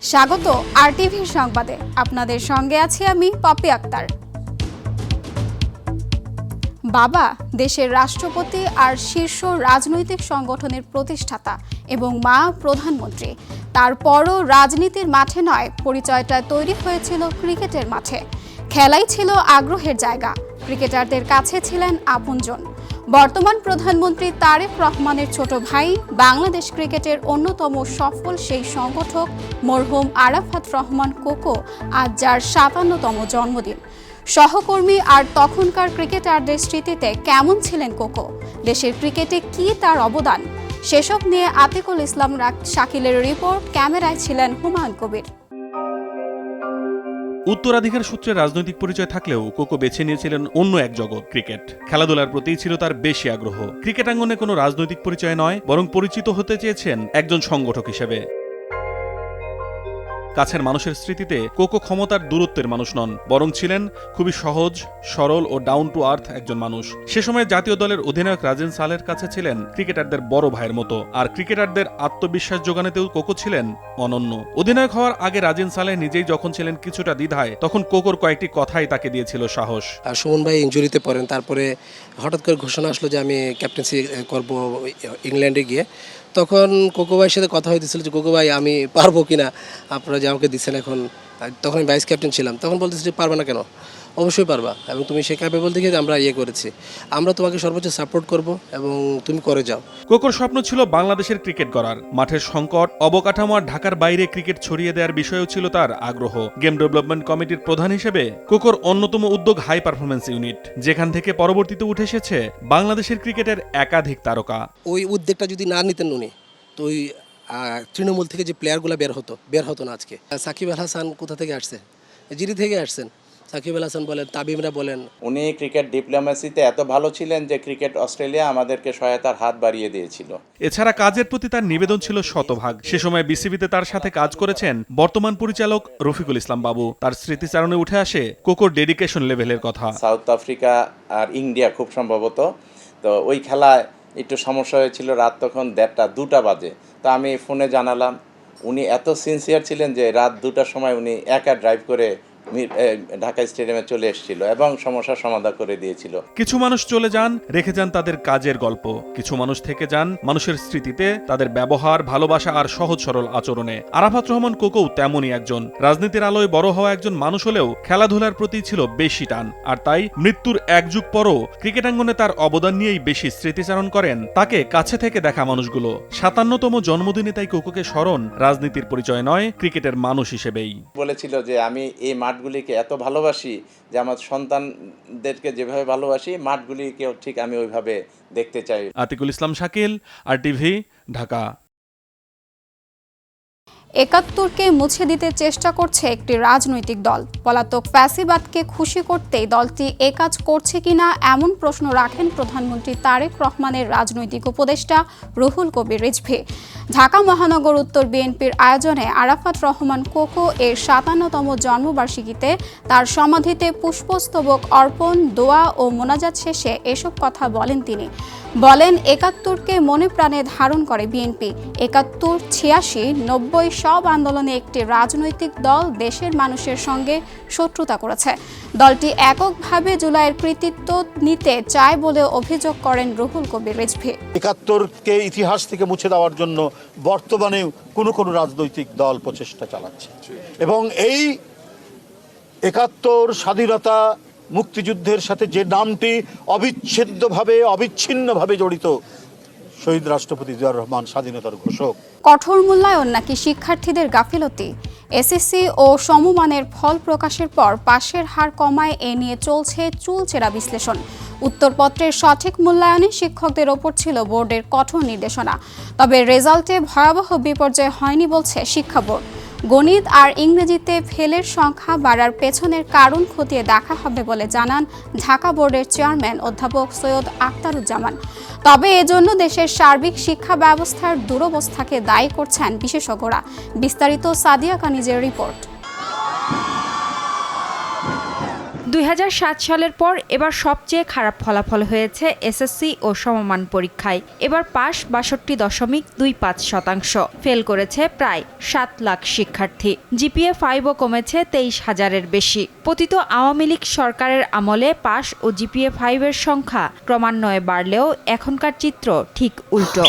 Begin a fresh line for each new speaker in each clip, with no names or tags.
স্বাগত আরটিভির সংবাদে। আপনাদের সঙ্গে আছি আমি পপি আক্তার। বাবা দেশের রাষ্ট্রপতি আর শীর্ষ রাজনৈতিক সংগঠনের প্রতিষ্ঠাতা এবং মা প্রধানমন্ত্রী। তারপরও রাজনীতির মাঠে নয়, পরিচয়টা তৈরি হয়েছিল ক্রিকেটের মাঠে। খেলাই ছিল আগ্রহের জায়গা, ক্রিকেটারদের কাছে ছিলেন আপনজন। বর্তমান প্রধানমন্ত্রী তারেক রহমানের ছোট ভাই, বাংলাদেশ ক্রিকেটের অন্যতম সফল সেই সংগঠক মরহুম আরাফাত রহমান কোকো আজ যার ৫৭তম জন্মদিন। সহকর্মী আর তখনকার ক্রিকেটারদের স্মৃতিতে কেমন ছিলেন কোকো, দেশের ক্রিকেটে কি তার অবদান, সেসব নিয়ে আতিকুল ইসলাম শাকিলের রিপোর্ট। ক্যামেরায় ছিলেন হুমায়ুন কবির।
উত্তরাধিকার সূত্রে রাজনৈতিক পরিচয় থাকলেও কোকো বেছে নিয়েছিলেন অন্য এক জগৎ, ক্রিকেট। খেলাধুলার প্রতিই ছিল তার বেশি আগ্রহ। ক্রিকেট আঙ্গনে কোনো রাজনৈতিক পরিচয় নয়, বরং পরিচিত হতে চেয়েছেন একজন সংগঠক হিসেবে। কাছের মানুষের স্মৃতিতে কোকো ক্ষমতার দূরত্বের মানুষ নন, বরং ছিলেন খুবই সহজ, সরল ও ডাউন টু আর্থ একজন মানুষ। সে সময় জাতীয় দলের অধিনায়ক রাজেন সালের কাছে ছিলেন ক্রিকেটারদের বড় ভাইয়ের মতো, আর ক্রিকেটারদের আত্মবিশ্বাস যোগানোতেও কোকো ছিলেন অনন্য। অধিনায়ক হওয়ার আগে রাজেন সালে নিজেই যখন ছিলেন কিছুটা দ্বিধায়, তখন কোকোর কয়েকটি কথাই তাকে দিয়েছিল সাহস।
সুমন ভাই ইনজুরিতে পড়েন, তারপরে হঠাৎ করে ঘোষণা আসলো যে আমি ক্যাপ্টেন্সি করব ইংল্যান্ডে গিয়ে। তখন কোকো ভাইয়ের সাথে কথা হয়েছিল যে কোকো ভাই আমি পারবো কিনা, আপনারা যে আমাকে দিচ্ছেন এখন। তখন আমি ভাইস ক্যাপ্টেন ছিলাম, তখন বলতেছি যে পারবে না কেন, অবশ্যই পারবা, এবং তুমি সে ক্যাপেবল দেখে আমরা করেছি, আমরা তোমাকে সর্বোচ্চ সাপোর্ট করব এবং তুমি করে যাও।
কোকোর স্বপ্ন ছিল বাংলাদেশের ক্রিকেট গড়ার। মাঠের সংকট, অবকাঠামো আর ঢাকার বাইরে ক্রিকেট ছড়িয়ে দেওয়ার বিষয়েও ছিল তার আগ্রহ। গেম ডেভেলপমেন্ট কমিটির প্রধান হিসেবে কোকোর অন্যতম উদ্যোগ হাই পারফরমেন্স ইউনিট, যেখান থেকে পরবর্তীতে উঠে এসেছে বাংলাদেশের ক্রিকেটের একাধিক তারকা।
ওই উদ্যোগটা যদি না নিতেন উনি, তো ওই তৃণমূল থেকে যে প্লেয়ারগুলো বের হতো না আজকে। সাকিব আল হাসান কোথা থেকে আসছে? জিরি থেকে আসছেন। সাকিব আল হাসান বলেন, তাবিমরা বলেন।
উনি ক্রিকেট ডিপ্লোমেসিতে এত ভালো ছিলেন যে ক্রিকেট অস্ট্রেলিয়া আমাদেরকে সহায়তার হাত বাড়িয়ে দিয়েছিল।
এছাড়া কাজের প্রতি তার নিবেদন ছিল শতভাগ। সে সময় বিসিবিতে তার সাথে কাজ করেছেন বর্তমান পরিচালক রফিকুল ইসলাম বাবু। তার স্মৃতিচারণে উঠে আসে কোকোর ডেডিকেশন লেভেলের কথা।
সাউথ আফ্রিকা আর ইন্ডিয়া খুব সম্ভবত, তো ওই খেলায় একটু সমস্যা হয়েছিল, রাত তখন 1:30-2টা বাজে। তো আমি ফোনে জানালাম, উনি এত সিনসিয়ার ছিলেন যে রাত 2টার সময় উনি একা ড্রাইভ করে ঢাকা স্টেডিয়ামে চলে এসেছিল এবং সমস্যার সমাধান করে দিয়েছিল।
কিছু মানুষ চলে যান, রেখে যান তাদের কাজের গল্প। কিছু মানুষ থেকে যান মানুষের স্মৃতিতে, তাদের ব্যবহার, ভালোবাসা আর সহজ সরল আচরণে। আরাফাত রহমান কোকো তেমনই একজন। রাজনীতির আলোয় বড় হওয়া একজন মানুষ হলেও খেলাধুলার প্রতি ছিল বেশি টান, আর তাই মৃত্যুর এক যুগ পরও ক্রিকেটাঙ্গনে তার অবদান নিয়েই বেশি স্মৃতিচারণ করেন তাকে কাছে থেকে দেখা মানুষগুলো। 57তম জন্মদিনে তাই কোকোকে স্মরণ রাজনীতির পরিচয় নয়, ক্রিকেটের মানুষ হিসেবেই।
বলেছিল যে আমি এই মাঠগুলিকে এত ভালোবাসি যে আমার সন্তানদেরকে যেভাবে ভালোবাসি, মাঠগুলিকেও ঠিক আমি ওইভাবে দেখতে চাই।
আতিকুল ইসলাম শাকিল, আরটিভি, ঢাকা।
৭১কে মুছে দিতে চেষ্টা করছে একটি রাজনৈতিক দল। পলাতক ফ্যাসিবাদকে খুশি করতেই দলটি এ কাজ করছে কিনা এমন প্রশ্ন রাখেন প্রধানমন্ত্রী তারেক রহমানের রাজনৈতিক উপদেষ্টা রুহুল কবির রিজভী। ঢাকা মহানগর উত্তর বিএনপির আয়োজনে আরাফাত রহমান কোকো এর ৫৭তম জন্মবার্ষিকীতে তার সমাধিতে পুষ্পস্তবক অর্পণ, দোয়া ও মোনাজাত শেষে এসব কথা বলেন তিনি। বলেন, ৭১কে মনে প্রাণে ধারণ করে বিএনপি। ৭১, ৮৬, ৯০ সব আন্দোলনে একটি রাজনৈতিক দল দেশের মানুষের সঙ্গে শত্রুতা করেছে। দলটি এককভাবে জুলাইয়ের কৃতিত্ব নিতে চায় বলে অভিযোগ করেন রুহুল কবির রিজভী।
৭১কে ইতিহাস থেকে মুছে দেওয়ার জন্য বর্তমানে কোনো রাজনৈতিক দল প্রচেষ্টা চালাচ্ছে, এবং এই ৭১ স্বাধীনতা মুক্তিযুদ্ধের সাথে যে নামটি অবিচ্ছিন্নভাবে জড়িত, শহীদ রাষ্ট্রপতি জিয়াউর রহমান স্বাধীনতার ঘোষক।
কঠোর মূল্যায়ন নাকি শিক্ষার্থীদের গাফিলতি? এসএসসি ও সমমানের ফল প্রকাশের পর পাশের হার কমায় এ নিয়ে চলছে চুলচেরা বিশ্লেষণ। উত্তরপত্রের সঠিক মূল্যায়নে শিক্ষকদের ওপর ছিল বোর্ডের কঠোর নির্দেশনা। তবে রেজাল্টে ভয়াবহ বিপর্যয় হয়নি বলছে শিক্ষা বোর্ড। গণিত আর ইংরেজিতে ফেলের সংখ্যা বাড়ার পেছনের কারণ খতিয়ে দেখা হবে বলে জানান ঢাকা বোর্ডের চেয়ারম্যান অধ্যাপক সৈয়দ আখতারুজ্জামান। তবে এজন্য দেশের সার্বিক শিক্ষা ব্যবস্থার দুরবস্থাকে দায়ী করছেন বিশেষজ্ঞরা। বিস্তারিত সাদিয়া কানিজের রিপোর্ট।
2007 সালের পর এবার সবচেয়ে খারাপ ফলাফল হয়েছে এসএসসি ও সমমান পরীক্ষায়। এবার পাস 62.25%, ফেল করেছে প্রায় 7 লাখ শিক্ষার্থী। জিপিএ 5ও কমেছে 23,000-এর বেশি। পতিত আওয়ামী লীগ সরকারের আমলে পাস ও জিপিএ 5-এর সংখ্যা ক্রমান্বয়ে বাড়লেও এখনকার চিত্র ঠিক উল্টো।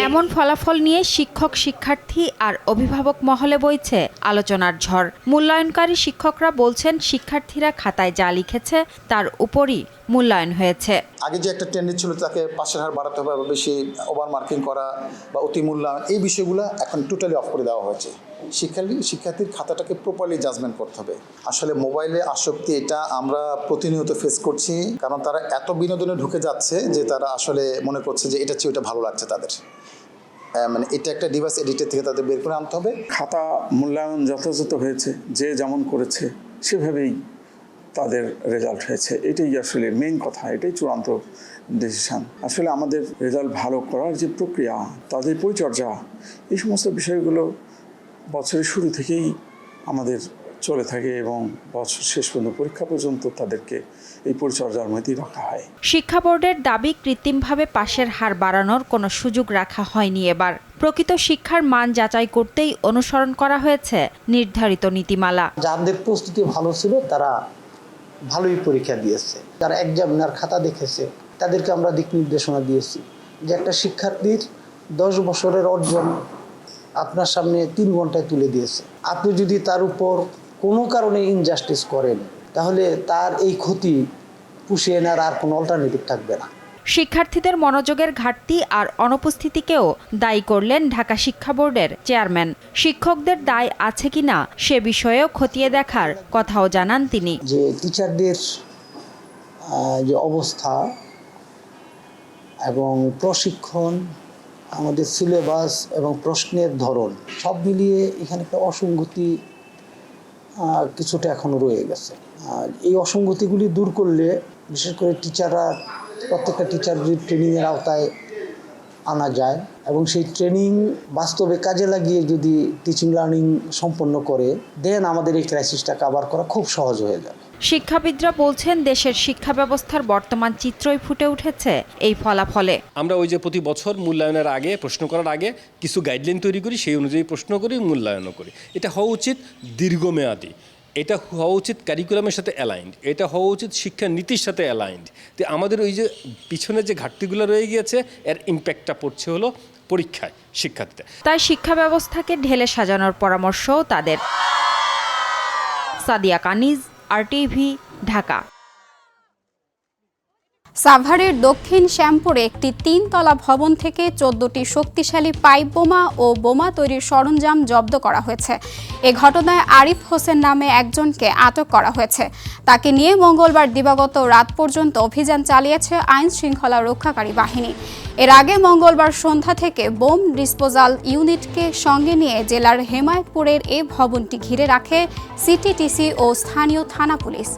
এমন ফলাফল নিয়ে শিক্ষক, শিক্ষার্থী আর অভিভাবক মহলে বইছে আলোচনার ঝড়। মূল্যায়নকারী শিক্ষকরা বলছেন, শিক্ষার্থীরা খাতায় যা লিখেছে তার উপরই মূল্যায়ন হয়েছে।
আগে যে একটা ট্রেন্ড ছিল তাকে পাশের হার বাড়াতে হবে বা বেশি ওভার মার্কিং করা বা অতি মূল্যায়ন, এই বিষয়গুলো এখন টোটালি অফ করে দেওয়া হয়েছে। শিক্ষার্থীর খাতাটাকে প্রপারলি জাজমেন্ট করতে হবে। আসলে মোবাইলে আসক্তি, এটা আমরা প্রতিনিয়ত ফেস করছি, কারণ তারা এত বিনোদনে ঢুকে যাচ্ছে যে তারা আসলে মনে করছে যে এটা চেয়ে ওটা ভালো লাগছে তাদের। মানে এটা একটা ডিভাইস এডিটের থেকে তাদের বের করে আনতে হবে।
খাতা মূল্যায়ন যথাযথ হয়েছে, যে যেমন করেছে সেভাবেই তাদের রেজাল্ট হয়েছে। এটাই আসলে মেইন কথা, এটাই চূড়ান্ত ডিসিশন। আসলে আমাদের রেজাল্ট ভালো করার যে প্রক্রিয়া, তাদের পরিচর্যা, এই সমস্ত বিষয়গুলো বছরের শুরু থেকেই আমাদের চলে থাকে এবং বছর শেষ পর্যন্ত পরীক্ষা পর্যন্ত তাদেরকে এই পরিচর্যার মধ্যেই রাখা হয়।
শিক্ষা বোর্ডের দাবি, কৃত্রিমভাবে পাশের হার বাড়ানোর কোনো সুযোগ রাখা হয়নি এবার। প্রকৃত শিক্ষার মান যাচাই করতেই অনুসরণ করা হয়েছে নির্ধারিত নীতিমালা।
যাদের প্রস্তুতি ভালো ছিল তারা ভালোই পরীক্ষা দিয়েছে। যারা এক্সামিনার খাতা দেখেছে তাদেরকে আমরা দিক নির্দেশনা দিয়েছি যে একটা শিক্ষার্থীর 10 বছরের অর্জন আপনার সামনে 3 ঘন্টায় তুলে দিয়েছে। আপনি যদি তার উপর কোনো কারণে ইনজাস্টিস করেন তাহলে তার এই ক্ষতি পুষিয়ে নেওয়ার আর কোনো অল্টারনেটিভ থাকবে না।
শিক্ষার্থীদের মনোযোগের ঘাটতি আর অনুপস্থিতিকেও দায়ী করলেন ঢাকা শিক্ষা বোর্ডের চেয়ারম্যান। শিক্ষকদের দায় আছে কিনা সে বিষয়েও খতিয়ে দেখার কথাও জানান তিনি।
যে টিচারদের যে অবস্থা এবং প্রশিক্ষণ, আমাদের সিলেবাস এবং প্রশ্নের ধরন সব মিলিয়ে এখানে একটা অসঙ্গতি কিছুটা এখনো রয়ে গেছে। এই অসঙ্গতিগুলি দূর করলে বিশেষ করে টিচাররা, প্রত্যেকটা টিচার যদি ট্রেনিংয়ের আওতায় আনা যায় এবং সেই ট্রেনিং বাস্তবে কাজে লাগিয়ে যদি টিচিং লার্নিং সম্পন্ন করে, দেন আমাদের এই ক্রাইসিসটা কাভার করা খুব সহজ হয়ে যাবে।
শিক্ষাবিদরা বলছেন, দেশের শিক্ষা ব্যবস্থার বর্তমান চিত্রই ফুটে উঠেছে এই ফলাফলে।
আমরা ওই যে প্রতি বছর মূল্যায়নের আগে, প্রশ্ন করার আগে কিছু গাইডলাইন তৈরি করি, সেই অনুযায়ী প্রশ্ন করি, মূল্যায়নও করি। এটা হওয়া উচিত দীর্ঘমেয়াদী, এটা হওয়া উচিত কারিকুলামের সাথে অ্যালাইন্ড, এটা হওয়া উচিত শিক্ষা নীতির সাথে অ্যালাইন্ড। তো আমাদের ওই যে পিছনে যে ঘাটতিগুলো রয়ে গিয়েছে, এর ইম্প্যাক্টটা পড়ছে হলো পরীক্ষায় শিক্ষার্থীতে।
তাই শিক্ষা ব্যবস্থাকে ঢেলে সাজানোর পরামর্শও তাদের। সাদিয়া কানিজ, RTV, ঢাকা।
সাভারের দক্ষিণ শ্যামপুরে একটি 3তলা ভবন থেকে 14টি শক্তিশালী পাইপ বোমা ও বোমা তৈরির সরঞ্জাম জব্দ করা হয়েছে। এ ঘটনায় আরিফ হোসেন নামে একজনকে আটক করা হয়েছে। তাকে নিয়ে মঙ্গলবার দিবাগত রাত পর্যন্ত অভিযান চালিয়েছে আইন শৃঙ্খলা রক্ষাকারী বাহিনী। এর আগে মঙ্গলবার সন্ধ্যা থেকে বোম ডিসপোজাল ইউনিটকে সঙ্গে নিয়ে জেলার হেমায়তপুরের এ ভবনটি ঘিরে রাখে সিটিটিসি ও স্থানীয় থানা পুলিশ।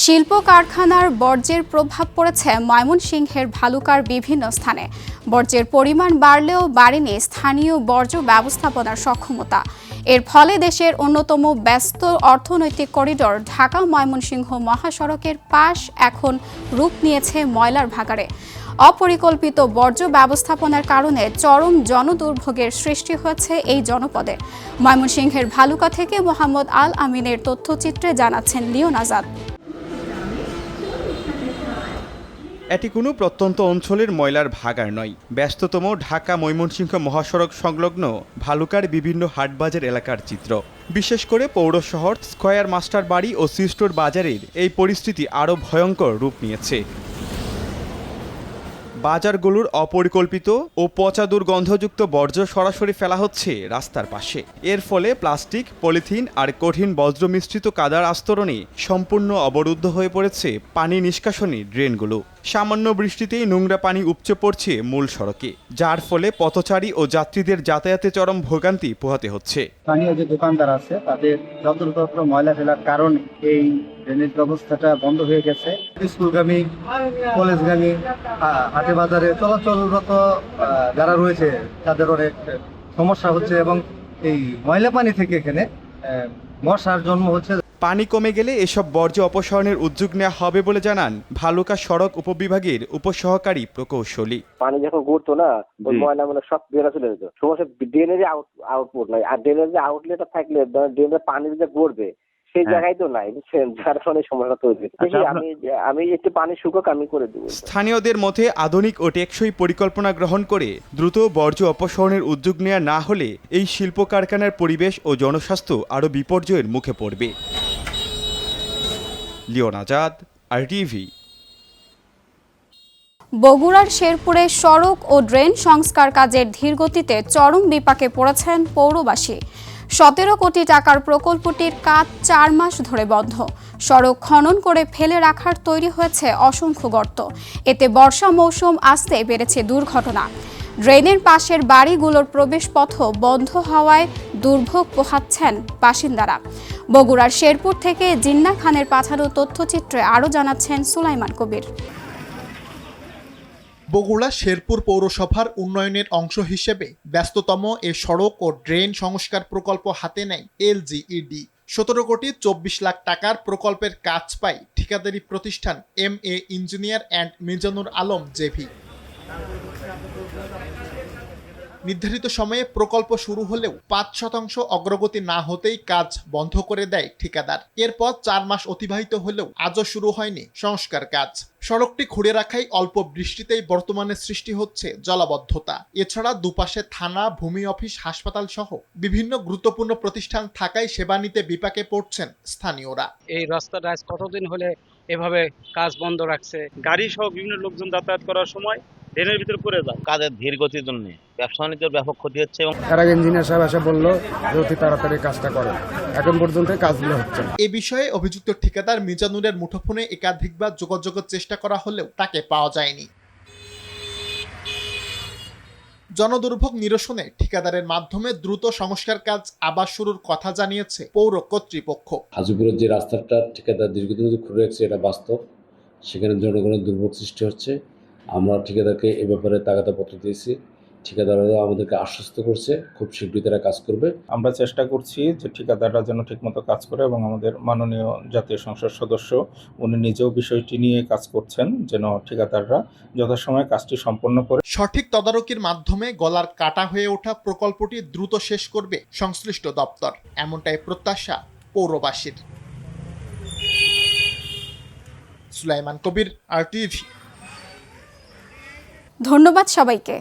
শিল্প কারখানার বর্জ্যের প্রভাব পড়েছে ময়মনসিংহের ভালুকার বিভিন্ন স্থানে। বর্জ্যের পরিমাণ বাড়লেও বাড়েনি স্থানীয় বর্জ্য ব্যবস্থাপনার সক্ষমতা। এর ফলে দেশের অন্যতম ব্যস্ত অর্থনৈতিক করিডোর ঢাকা ময়মনসিংহ মহাসড়কের পাশ এখন রূপ নিয়েছে ময়লার ভাগাড়ে। অপরিকল্পিত বর্জ্য ব্যবস্থাপনার কারণে চরম জনদুর্ভোগের সৃষ্টি হয়েছে এই জনপদে। ময়মনসিংহের ভালুকা থেকে মোহাম্মদ আল আমিনের তথ্যচিত্রে জানাচ্ছেন লিওন আজাদ।
এটি কোনো প্রত্যন্ত অঞ্চলের ময়লার ভাগাড় নয়, ব্যস্ততম ঢাকা ময়মনসিংহ মহাসড়ক সংলগ্ন ভালুকার বিভিন্ন হাটবাজার এলাকার চিত্র। বিশেষ করে পৌর শহর, স্কয়ার মাস্টার বাড়ি ও সিস্টোর বাজারের এই পরিস্থিতি আরও ভয়ঙ্কর রূপ নিয়েছে। বাজারগুলোর অপরিকল্পিত ও পচা দুর্গন্ধযুক্ত বর্জ্য সরাসরি ফেলা হচ্ছে রাস্তার পাশে। এর ফলে প্লাস্টিক, পলিথিন আর কঠিন বজ্র মিশ্রিত কাদার আস্তরণে সম্পূর্ণ অবরুদ্ধ হয়ে পড়েছে পানি নিষ্কাশনী ড্রেনগুলো। সামান্য বৃষ্টিতেই নোংরা পানি উপচে পড়ছে মূল সড়কে, যার ফলে পথচারী ও যাত্রীদের যাতায়াতে চরম ভোগান্তি পোহাতে হচ্ছে।
স্থানীয় যে দোকানদার আছে তাদের যত্রতত্র ময়লা ফেলার কারণে এই ড্রেনেজ ব্যবস্থাটা বন্ধ হয়ে গেছে। স্কুলগামী, কলেজগামী, হাটে বাজারে চলাচলরত যারা রয়েছে তাদের অনেক সমস্যা হচ্ছে এবং এই ময়লা পানি থেকে এখানে মশার জন্ম হচ্ছে।
পানি কমে গেলে এসব বর্জ্য অপসারণের উদ্যোগ নেওয়া হবে বলে জানান ভালুকা সড়ক উপবিভাগের উপসহকারী প্রকৌশলী।
পানি যখন ঘুরতো না, ওই ময়লা মানে সব বেরো চলে যেত। সমস্যা ড্রেনের আউটপুট নাই, আর ড্রেনের যে আউটলেট থাকলে ড্রেনের পানি যে ঘুরবে সেই জায়গায় তো নাই, যার ফলে সমস্যা তৈরি হচ্ছে। আমি একটু পানি শুকাক আমি করে দেবো।
স্থানীয়দের মতে আধুনিক ও টেকসই পরিকল্পনা গ্রহণ করে দ্রুত বর্জ্য অপসারণের উদ্যোগ নেওয়া না হলে এই শিল্প কারখানার পরিবেশ ও জনস্বাস্থ্য আরও বিপর্যয়ের মুখে পড়বে। লিওন আজাদ, RTV।
বগুড়ার শেরপুরে সড়ক ও ড্রেন সংস্কার কাজের ধীরগতিতে চরম বিপাকে পড়েছেন পৌরবাসী। 17 কোটি টাকার প্রকল্পটির কাজ 4 মাস ধরে বন্ধ। সড়ক খনন করে ফেলে রাখার তৈরি হয়েছে অসংখ্য গর্ত। এতে বর্ষা মৌসুম আসতে বেড়েছে দুর্ঘটনা। ড্রেনের পাশের বাড়িগুলোর প্রবেশপথ বন্ধ হওয়ায় দুর্ভোগ পোহাচ্ছেন বাসিন্দারা। বগুড়ার শেরপুর থেকে জিন্না খানের পাঠানো তথ্যচিত্রে আরও জানাচ্ছেন সুলাইমান কবির।
বগুড়া শেরপুর পৌরসভার উন্নয়নের অংশ হিসেবে ব্যস্ততম এ সড়ক ও ড্রেন সংস্কার প্রকল্প হাতে নেয় LGED। 17 কোটি 24 লাখ টাকার প্রকল্পের কাজ পায় ঠিকাদারি প্রতিষ্ঠান MA engineer and Mizanur Alam JV। নির্ধারিত সময়ে প্রকল্প শুরু হলেও 5% অগ্রগতি না হতেই কাজ বন্ধ করে দেয় ঠিকাদার। এরপর 4 মাস অতিবাহিত হলেও আজও শুরু হয়নি সংস্কার কাজ। সড়কটি খুঁড়ে রাখায় অল্প বৃষ্টিতেই বর্তমানে সৃষ্টি হচ্ছে জলাবদ্ধতা। এছাড়া দুপাশে থানা, ভূমি অফিস, হাসপাতাল সহ বিভিন্ন গুরুত্বপূর্ণ প্রতিষ্ঠান থাকায় সেবা নিতে বিপাকে পড়ছেন স্থানীয়রা।
এই রাস্তাটা আজ কতদিন হলে এভাবে কাজ বন্ধ রাখছে? গাড়ি সহ বিভিন্ন লোকজন যাতায়াত করার সময় ড্রেনের ভিতরে পড়ে যায়।
কাজের ধীর গতির জন্য ব্যবসা বাণিজ্যের ব্যাপক ক্ষতি হচ্ছে। এবং
ইঞ্জিনিয়ার সাহেব এসে বললো যে অতি তাড়াতাড়ি কাজটা করে, এখন পর্যন্ত কাজগুলো হচ্ছে না।
এ বিষয়ে অভিযুক্ত ঠিকাদার মিজানুরের মুঠোফোনে একাধিকবার যোগাযোগের চেষ্টা করা হলেও তাকে পাওয়া যায়নি। জনদুর্ভোগ নিরসনে ঠিকাদারের মাধ্যমে দ্রুত সংস্কার কাজ আবার শুরুর কথা জানিয়েছে পৌর কর্তৃপক্ষ।
হাজুপুরের যে রাস্তাটা ঠিকাদার দীর্ঘদিন ধরে খুঁড়ে রাখছে, এটা বাস্তব। সেখানে জনগণের দুর্ভোগ সৃষ্টি হচ্ছে। আমরা ঠিকাদারকে এ ব্যাপারে তাগাদাপত্র দিয়েছি। ঠিকাদাররা আমাদেরকে আশ্বস্ত করছে খুব শীঘ্রই তারা কাজ করবে।
আমরা চেষ্টা করছি যে ঠিকাদাররা যেন ঠিকমতো কাজ করে, এবং আমাদের মাননীয় জাতীয় সংসদ সদস্য উনি নিজেও বিষয়টি নিয়ে কাজ করছেন যেন ঠিকাদাররা যথাসময়ে কাজটি সম্পন্ন করে।
সঠিক তদারকির মাধ্যমে গলার কাটা হয়ে ওঠা প্রকল্পটি দ্রুত শেষ করবে সংশ্লিষ্ট দপ্তর, এমনটাই প্রত্যাশা পৌরবাসীর। সুলাইমান কবির, RTV।
ধন্যবাদ সবাইকে।